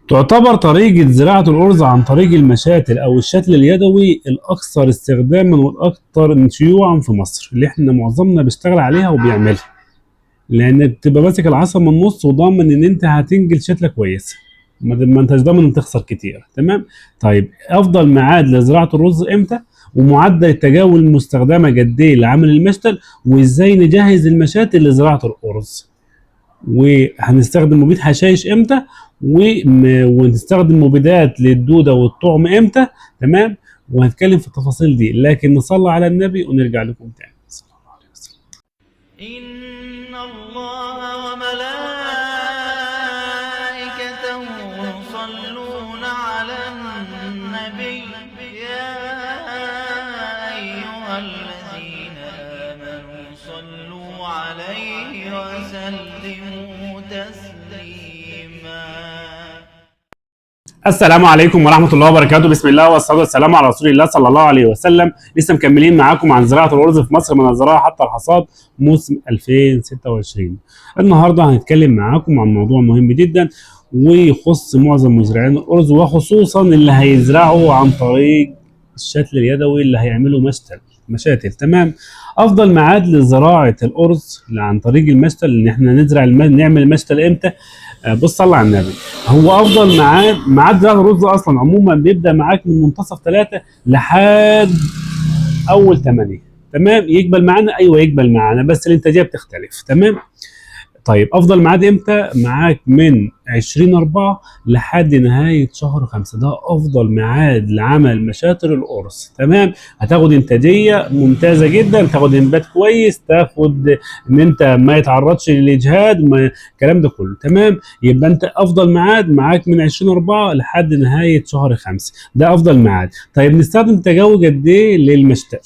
تعتبر طريقة زراعة الأرز عن طريق المشاتل أو الشتل اليدوي الأكثر استخداما والأكثر شيوعا في مصر، اللي احنا معظمنا بيشتغل عليها وبيعملها، لأن بتبقى ماسك العصا من النص وضامن إن أنت هتنجل شتلة كويسة، ما أنتش ضامن إن تخسر كتير. تمام. طيب أفضل ميعاد لزراعة الرز إمتى؟ ومعدل التجاوز المستخدمة قد إيه لعمل المشتل؟ وإزاي نجهز المشاتل لزراعة الأرز؟ وهنستخدم مبيد حشائش امتى، ونستخدم مبيدات للدوده والطعم امتى. تمام. وهنتكلم في التفاصيل دي، لكن نصلي على النبي ونرجع لكم تاني صلى الله عليه وسلم. إن الله وملائكته يصلون على النبي يا أيها الذين آمنوا صلوا عليه وسلموا تسليما. السلام عليكم ورحمة الله وبركاته. بسم الله والصلاة والسلام على رسول الله صلى الله عليه وسلم. لسه مكملين معاكم عن زراعة الأرز في مصر، من الزراعة حتى الحصاد موسم 2026. النهارده هنتكلم معاكم عن موضوع مهم جدا ويخص معظم مزارعين الأرز، وخصوصا اللي هيزرعوا عن طريق الشتل اليدوي، اللي هيعملوا مشاتل. تمام. افضل ميعاد لزراعه الارز عن طريق المشتل، ان احنا نعمل المشتل امتى؟ بص صلى على النبي. هو افضل ميعاد زراعه الرز اصلا عموما بيبدا معاك من منتصف 3 لحد اول 8. تمام. يقبل معانا؟ ايوه يقبل معانا، بس الانتاجيه بتختلف. تمام. طيب افضل ميعاد امتى؟ معاك من 20/4 لحد نهايه شهر 5. ده افضل ميعاد لعمل مشاتل القرص. تمام. هتاخد انتاجيه ممتازه جدا، تاخد انبات كويس، تاخد ان انت ما يتعرضش للاجهاد، الكلام ده كله. تمام. يبقى انت افضل ميعاد معاك من 20/4 لحد نهايه شهر 5. ده افضل ميعاد. طيب نستخدم تجاوز قد ايه للمشتل؟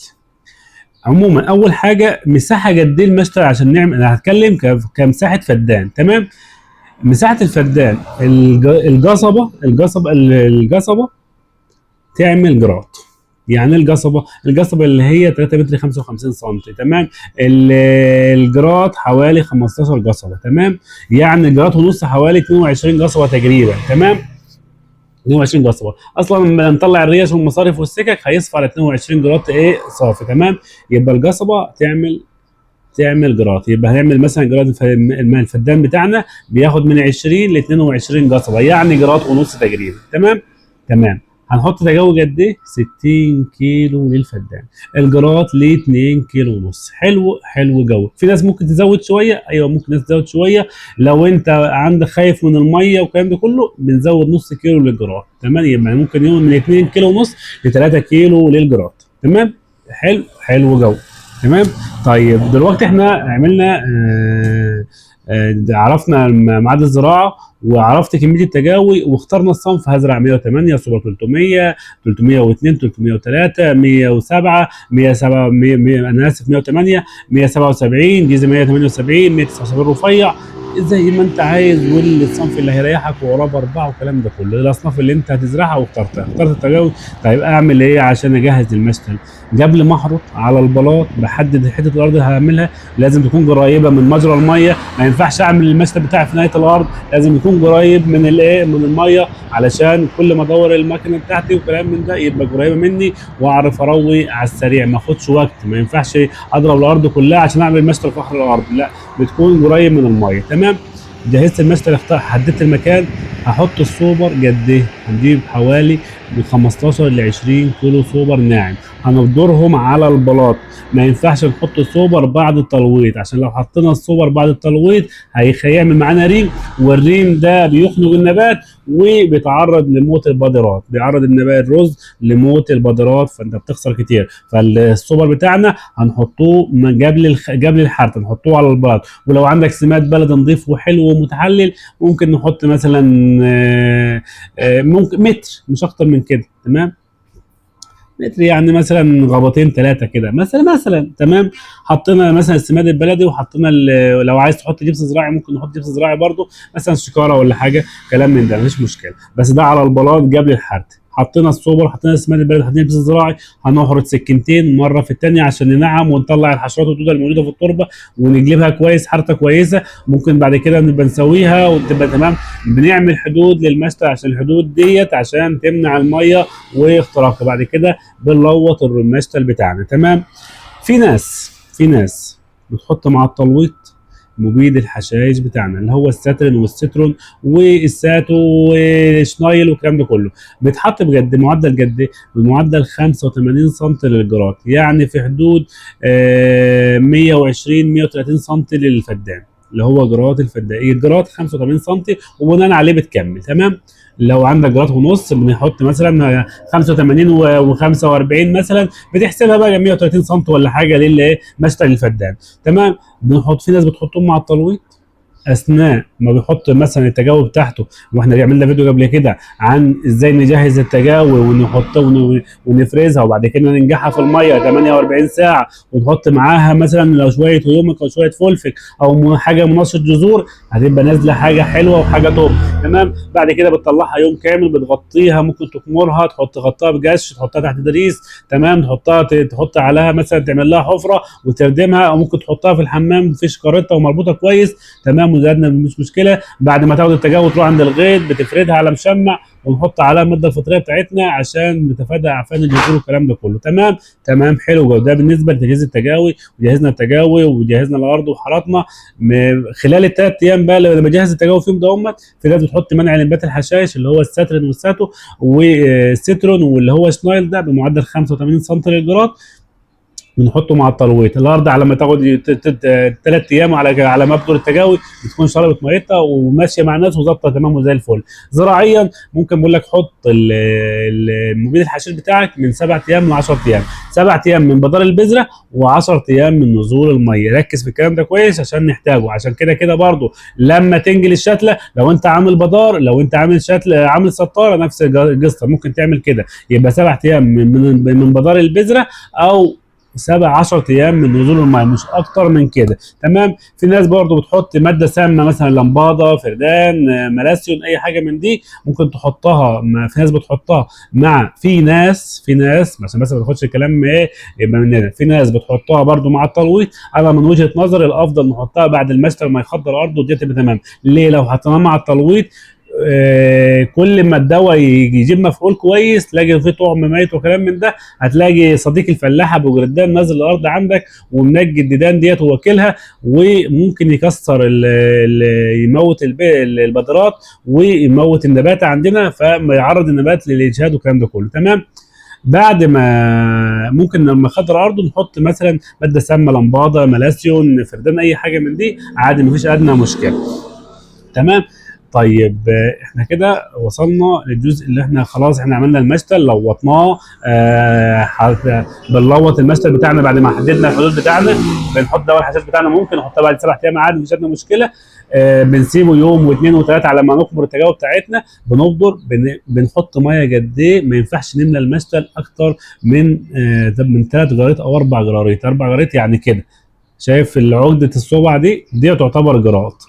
عموما اول حاجه مساحه قد ايه المشتل عشان نعمل، انا هتكلم كمساحه فدان. تمام. مساحه الفدان القصبه تعمل جرات. يعني القصبه اللي هي 3 متر 55 سم. تمام. الجرات حوالي 15 قصبه. تمام. يعني جرات ونص حوالي 22 قصبه تقريبا. تمام. 22 قصبه اصلا لما نطلع الريش والمصارف والسكك هيصفى على 22 جرات ايه صافي. تمام. يبقى القصبه تعمل جرات. يبقى هنعمل مثلا جرات الفدان بتاعنا بياخد من 20 ل 22 قصبه، يعني جرات ونص تقريبا. تمام. تمام. هنحط تجاوز قد ايه؟ 60 كيلو للفدان. الجرات ل 2 كيلو ونص. حلو جو. في ناس ممكن تزود شويه، ايوه ممكن ناس تزود شويه لو انت عندك خايف من الميه والكلام ده كله، بنزود نص كيلو للجرات. تمام. يبقى ممكن يوم من 2 كيلو ونص ل 3 كيلو للجرات. تمام. حلو جو. تمام. طيب دلوقتي احنا عملنا عرفنا ميعاد الزراعه، وعرفت كميه التجاوي، واخترنا الصنف. هزرع 108 سوبر 300 302 303 107 107 انا اسف 108 177 جيزه 178 179 رفيع، زي ما انت عايز، والصنف اللي هيريحك ووراه ب4 والكلام ده كله. الاصناف اللي انت هتزرعها واخترتها. اخترت التجاوز. طيب اعمل ايه عشان اجهز المشتل؟ قبل ما احرط على البلاط بحدد حته الارض اللي هعملها، لازم تكون قريبه من مجرى الميه. ما ينفعش اعمل المشتل بتاعي في نهايه الارض، لازم يكون قريب من من الميه، علشان كل ما ادور المكنه بتاعتي وكلام من ده يبقى قريبه مني، واعرف اروي على السريع، ما اخدش وقت. ما ينفعش اضرب الارض كلها عشان اعمل مشتل في اخر الارض، لا، بتكون قريب من الميه. تمام. جهزت المشتل، حددت المكان. هحط السوبر قد ايه؟ هنجيب حوالي من 15 ل 20 كيلو سوبر ناعم، هنبدرهم على البلاط. ما ينفعش نحط السوبر بعد التلويط، عشان لو حطينا السوبر بعد التلويط هيعمل معانا ريم، والريم ده بيخنق النبات وبيتعرض لموت البذرات، بيعرض النبات الرز لموت البذرات، فانت بتخسر كتير. فالسوبر بتاعنا هنحطوه قبل الحرث، نحطوه على البلاط. ولو عندك سماد بلد نضيف وحلو ومتحلل، ممكن نحط مثلا ممكن متر، مش اكتر من كده. تمام. متر يعني مثلا غبطين 3 كده مثلا. تمام. حطينا مثلا السماد البلدي، وحطينا لو عايز تحط جبس زراعي ممكن نحط جبس زراعي برضو، مثلا شكاره ولا حاجه، كلام من ده مفيش مشكله. بس ده على البلاط قبل الحرث. حطينا السوبر، حطينا السماد البلد، حطينا البيس الزراعي، هنحرط سكينتين مره في الثانيه عشان ننعم ونطلع الحشرات والدوده الموجوده في التربه ونجلبها كويس حركه كويسه. ممكن بعد كده نبقى نسويها وتبقى تمام. بنعمل حدود للمشتل عشان الحدود ديت عشان تمنع الميه واختراقها. بعد كده بنلوط المشتل بتاعنا. تمام. في ناس بتحط مع التلويط مبيد الحشائش بتاعنا اللي هو الساترين والسترون والساتو وشنايل والكلام ده كله. بيتحط بجد معدل جد بمعدل 85 سم للجرات، يعني في حدود 120 130 سم للفدان اللي هو جرات الفدان. الجرات 85 سم وبناء عليه بتكمل. تمام. لو عندك جرات ونص بنحط مثلا 85 و45 مثلا، بتحسبها بقى 130 سم ولا حاجه للمشتل الفدان. تمام. في ناس بتحطهم مع التلويط اثناء ما بيحط مثلا التجاوي بتاعته، واحنا عملنا فيديو قبل كده عن ازاي نجهز التجاوي ونحطها ونفرزها وبعد كده ننجحها في الميه 48 ساعه ونحط معاها مثلا لو شويه هيومك او شويه فولفك او حاجه منشط جذور، هتبقى نازله حاجه حلوه وحاجه توب. تمام. بعد كده بتطلعها يوم كامل، بتغطيها، ممكن تكمرها، تغطيها بجش، تحطها تحت دريس. تمام. تحط عليها مثلا تعمل لها حفره وتردمها، او ممكن تحطها في الحمام في شكارتها ومربوطه كويس. تمام. وزادنا مش مشكله. بعد ما تاخد التجاوز تروح عند الغيط بتفردها على مشمع ونحط عليها الماده الفطريه بتاعتنا عشان نتفادى اعفان الجذور والكلام ده كله. تمام. تمام. حلو. ده بالنسبه لتجهيز التجاوي. وجهزنا التجاوي وجهزنا الارض وحرطنا. خلال الثلاث ايام بقى لما بجهز التجاوي فيهم دوت، في ناس بتحط منع لنبات الحشائش اللي هو الساترين والساتو والسترون واللي هو شنايل ده بمعدل 85 سم للجرات، بنحطه مع التلويط. الارض على ما تاخد 3 ايام على ما ابدر التجاوي بتكون شربت ميتها وماشيه مع الناس وظابطه تمام وزي الفل. زراعيا ممكن بقول لك حط المبيد الحشيش بتاعك من 7 ايام ل 10 ايام، 7 ايام من بدار البذره و10 ايام من نزول الميه. ركز في الكلام ده كويس عشان نحتاجه. عشان كده برضو لما تنجل الشتله، لو انت عامل بدار، لو انت عامل شتله عامل سطاره نفس القصه ممكن تعمل كده. يبقى 7 ايام من بدار البذره او 10 ايام من نزول الماء، مش اكتر من كده. تمام. في ناس برضو بتحط ماده سامه مثلا لمباده، فردان، ملاسيون، اي حاجه من دي ممكن تحطها. في ناس بتحطها مع في ناس عشان بس ما تاخدش الكلام يبقى مننا. في ناس بتحطها برضو مع التلويط. انا من وجهه نظري الافضل نحطها بعد المشتل ما يخضر ارضه دي تبقى تمام. ليه؟ لو حطيناها مع التلويط كل ما الدواء يجيب مفعول كويس تلاقي فيه طعم ميت وكلام من ده، هتلاقي صديق الفلاح ابو جردان نازل الارض عندك ومنجي الديدان ديت وواكلها، وممكن يكسر يموت البذرات ويموت النبات عندنا، فما يعرض النبات للاجهاد والكلام ده كله. تمام. بعد ما ممكن لما خضر ارضه نحط مثلا ماده سامه لمباده، ملاسيون، فردان، اي حاجه من دي عادي مفيش ادنى مشكله. تمام. طيب احنا كده وصلنا للجزء اللي احنا خلاص احنا عملنا المشتل لوطناه. بنلوط المشتل بتاعنا بعد ما حددنا الحدود بتاعنا. بنحط دواء الحشائش بتاعنا ممكن نحطها بعد 7 ايام عادي مفيش ادنى مشكله. بنسيبه يوم واثنين وثلاثه على ما نخمر التجاوب بتاعتنا. بنبدر بنحط ميه قد ايه؟ ما ينفعش نملى المشتل اكتر من 3 جرارات او 4 جرارات. 4 جرارات يعني كده. شايف عقده الصبع دي تعتبر جرات.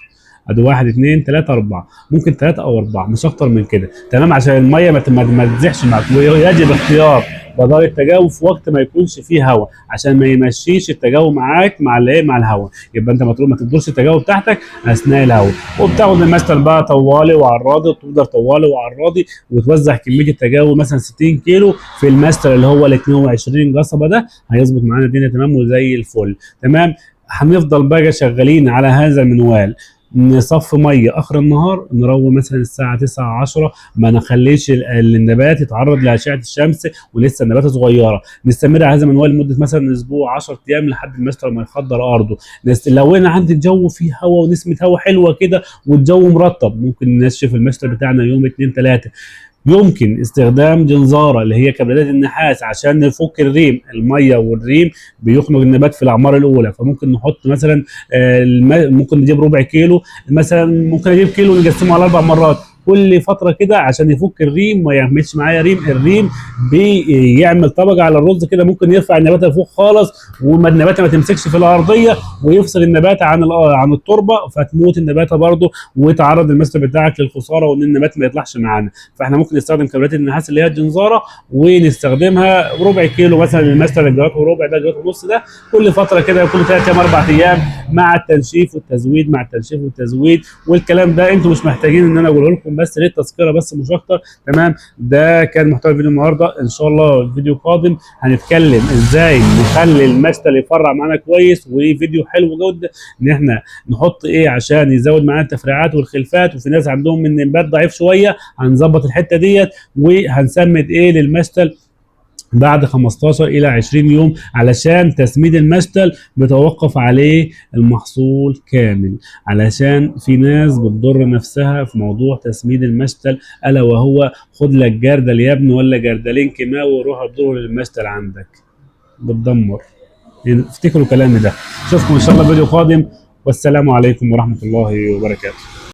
ادي 1 2 3 4، ممكن 3 او 4 مش اكتر من كده. تمام. عشان الميه ما تزحش معاك. ويجب اختيار بدار التجاوب في وقت ما يكونش فيه هواء عشان ما يمشيش التجاوب معاك مع مع الهواء. يبقى انت ما تدورش التجاوب بتاعتك اثناء الهواء. وبتاخد المشتل بقى طوالي وعراضي، وتقدر طوالي وعراضي وتوزع كميه التجاوب مثلا 60 كيلو في المشتل اللي هو ال 22 قصبه ده، هيظبط معانا الدنيا تمام وزي الفل. تمام. هنفضل بقى شغالين على هذا المنوال. نصفي ميه اخر النهار، نروي مثلا الساعه 9 10، ما نخليش النبات يتعرض لاشعه الشمس ولسه النبات صغيره. نستمر على هذا المنوال لمده مثلا اسبوع 10 ايام لحد المشتل ما يخضر ارضه. لو انا عندي الجو فيه هواء ونسمه هواء حلوه كده والجو مرطب، ممكن ننشف المشتل بتاعنا يوم 2 3. يمكن استخدام جنزاره اللي هي كبريتات النحاس عشان نفك الريم. الميه والريم بيخنق النبات في الاعمار الاولى، فممكن نحط مثلا ممكن نجيب ربع كيلو مثلا، ممكن نجيب كيلو ونقسمه على 4 مرات. كل فتره كده عشان يفك الريم وما يعملش معايا ريم. الريم بيعمل طبقه على الرز كده، ممكن يرفع النبات لفوق خالص والنباته ما تمسكش في الارضيه ويفصل النباته عن التربه، فتموت النباته برضه ويتعرض المستر بتاعك للخساره وان النبات ما يطلعش معانا. فاحنا ممكن نستخدم كبريت النحاس اللي هي الجنزاره ونستخدمها ربع كيلو مثلا المستر، الجرات وربع ده الجرات ونص ده كل فتره كده، كل 3 ايام 4 ايام مع التنشيف والتزويد مع التنشيف والتزويد. والكلام ده انتوا مش محتاجين ان انا اقوله لكم، بس للتذكره بس مش اكتر. تمام، ده كان محتوى الفيديو النهارده. ان شاء الله الفيديو القادم هنتكلم ازاي نخلي المشتل يفرع معانا كويس، وفيديو حلو جدا ان احنا نحط ايه عشان يزود معانا التفريعات والخلفات. وفي ناس عندهم من النبات ضعيف شويه، هنظبط الحته ديت. وهنسمد ايه للمشتل بعد 15 الى 20 يوم، علشان تسميد المشتل بتوقف عليه المحصول كامل، علشان في ناس بتضر نفسها في موضوع تسميد المشتل، الا وهو خد لك جردل يا ابني ولا جردلين كيماوي وروح ابدله للمشتل عندك، بتدمر. يعني افتكروا كلامي ده. اشوفكم ان شاء الله فيديو قادم، والسلام عليكم ورحمه الله وبركاته.